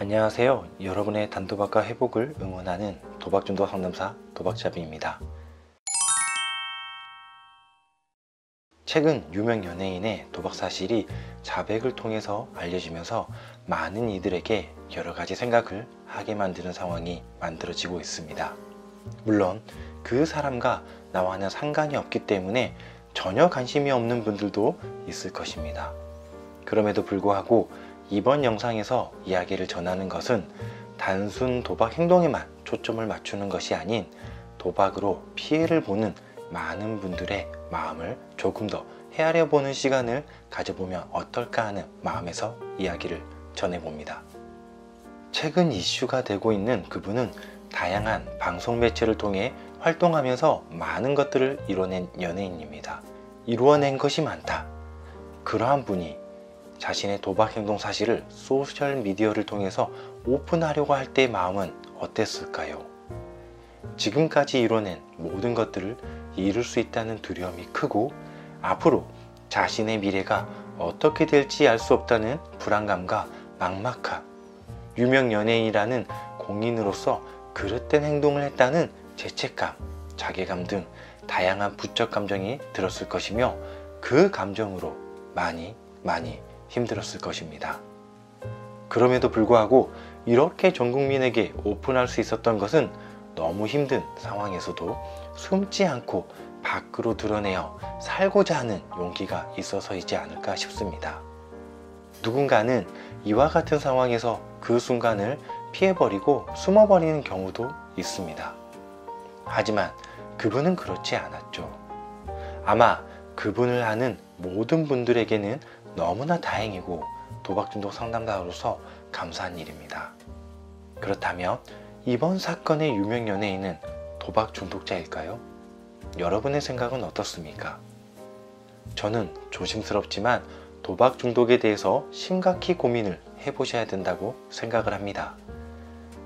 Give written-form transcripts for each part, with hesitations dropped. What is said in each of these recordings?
안녕하세요. 여러분의 단도박과 회복을 응원하는 도박중독 상담사 도박잡이입니다. 최근 유명 연예인의 도박 사실이 자백을 통해서 알려지면서 많은 이들에게 여러 가지 생각을 하게 만드는 상황이 만들어지고 있습니다. 물론 그 사람과 나와는 상관이 없기 때문에 전혀 관심이 없는 분들도 있을 것입니다. 그럼에도 불구하고 이번 영상에서 이야기를 전하는 것은 단순 도박 행동에만 초점을 맞추는 것이 아닌 도박으로 피해를 보는 많은 분들의 마음을 조금 더 헤아려 보는 시간을 가져보면 어떨까 하는 마음에서 이야기를 전해봅니다. 최근 이슈가 되고 있는 그분은 다양한 방송 매체를 통해 활동하면서 많은 것들을 이뤄낸 연예인입니다. 이루어낸 것이 많다. 그러한 분이 자신의 도박 행동 사실을 소셜미디어를 통해서 오픈하려고 할 때의 마음은 어땠을까요? 지금까지 이뤄낸 모든 것들을 잃을 수 있다는 두려움이 크고 앞으로 자신의 미래가 어떻게 될지 알 수 없다는 불안감과 막막함, 유명 연예인이라는 공인으로서 그릇된 행동을 했다는 죄책감, 자괴감 등 다양한 부적 감정이 들었을 것이며 그 감정으로 많이 힘들었을 것입니다. 그럼에도 불구하고 이렇게 전 국민에게 오픈할 수 있었던 것은 너무 힘든 상황에서도 숨지 않고 밖으로 드러내어 살고자 하는 용기가 있어서이지 않을까 싶습니다. 누군가는 이와 같은 상황에서 그 순간을 피해버리고 숨어버리는 경우도 있습니다. 하지만 그분은 그렇지 않았죠. 아마 그분을 아는 모든 분들에게는 너무나 다행이고 도박중독 상담사로서 감사한 일입니다. 그렇다면 이번 사건의 유명 연예인은 도박 중독자일까요? 여러분의 생각은 어떻습니까? 저는 조심스럽지만 도박 중독에 대해서 심각히 고민을 해보셔야 된다고 생각을 합니다.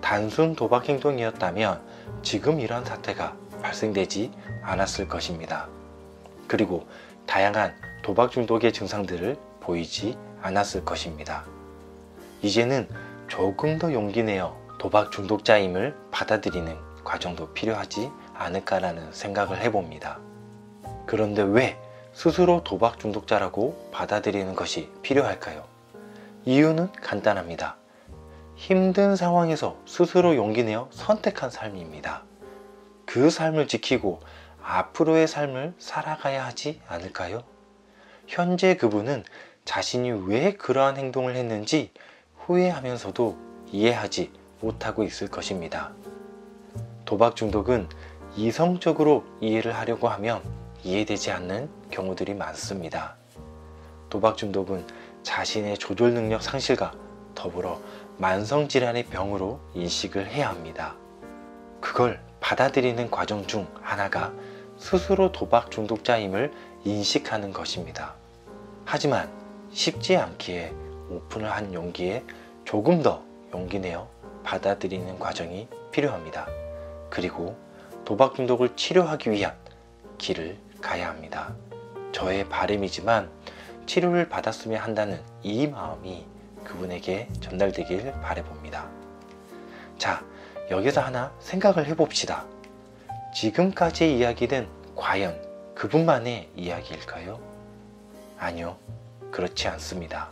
단순 도박 행동이었다면 지금 이러한 사태가 발생되지 않았을 것입니다. 그리고 다양한 도박 중독의 증상들을 보이지 않았을 것입니다. 이제는 조금 더 용기 내어 도박 중독자임을 받아들이는 과정도 필요하지 않을까라는 생각을 해봅니다. 그런데 왜 스스로 도박 중독자라고 받아들이는 것이 필요할까요? 이유는 간단합니다. 힘든 상황에서 스스로 용기 내어 선택한 삶입니다. 그 삶을 지키고 앞으로의 삶을 살아가야 하지 않을까요? 현재 그분은 자신이 왜 그러한 행동을 했는지 후회하면서도 이해하지 못하고 있을 것입니다. 도박 중독은 이성적으로 이해를 하려고 하면 이해되지 않는 경우들이 많습니다. 도박 중독은 자신의 조절 능력 상실과 더불어 만성질환의 병으로 인식을 해야 합니다. 그걸 받아들이는 과정 중 하나가 스스로 도박 중독자임을 인식하는 것입니다. 하지만 쉽지 않기에 오픈을 한 용기에 조금 더 용기 내어 받아들이는 과정이 필요합니다. 그리고 도박 중독을 치료하기 위한 길을 가야 합니다. 저의 바람이지만 치료를 받았으면 한다는 이 마음이 그분에게 전달되길 바라봅니다. 자, 여기서 하나 생각을 해봅시다. 지금까지의 이야기는 과연 그분만의 이야기일까요? 아니요, 그렇지 않습니다.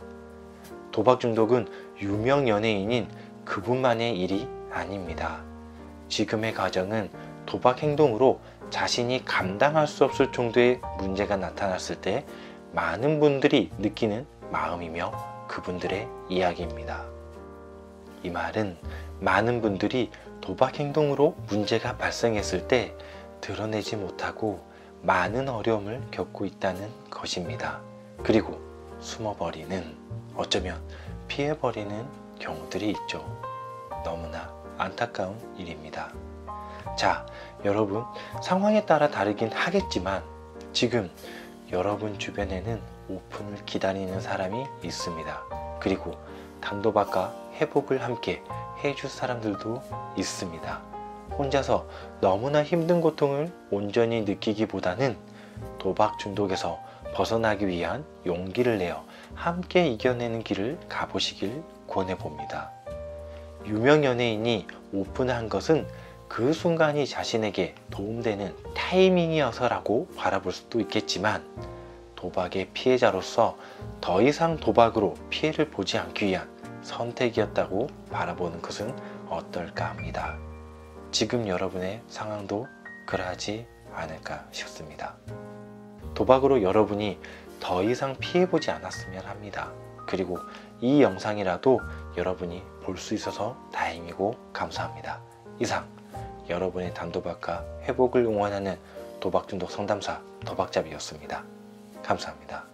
도박 중독은 유명 연예인인 그분만의 일이 아닙니다. 지금의 가정은 도박 행동으로 자신이 감당할 수 없을 정도의 문제가 나타났을 때 많은 분들이 느끼는 마음이며 그분들의 이야기입니다. 이 말은 많은 분들이 도박 행동으로 문제가 발생했을 때 드러내지 못하고 많은 어려움을 겪고 있다는 것입니다. 그리고 숨어버리는, 어쩌면 피해버리는 경우들이 있죠. 너무나 안타까운 일입니다. 자, 여러분, 상황에 따라 다르긴 하겠지만 지금 여러분 주변에는 오픈을 기다리는 사람이 있습니다. 그리고 단도박과 회복을 함께 해줄 사람들도 있습니다. 혼자서 너무나 힘든 고통을 온전히 느끼기보다는 도박 중독에서 벗어나기 위한 용기를 내어 함께 이겨내는 길을 가보시길 권해봅니다. 유명 연예인이 오픈한 것은 그 순간이 자신에게 도움되는 타이밍이어서라고 바라볼 수도 있겠지만, 도박의 피해자로서 더 이상 도박으로 피해를 보지 않기 위한 선택이었다고 바라보는 것은 어떨까 합니다. 지금 여러분의 상황도 그러하지 않을까 싶습니다. 도박으로 여러분이 더 이상 피해보지 않았으면 합니다. 그리고 이 영상이라도 여러분이 볼 수 있어서 다행이고 감사합니다. 이상 여러분의 단도박과 회복을 응원하는 도박중독 상담사 도박잡이였습니다. 감사합니다.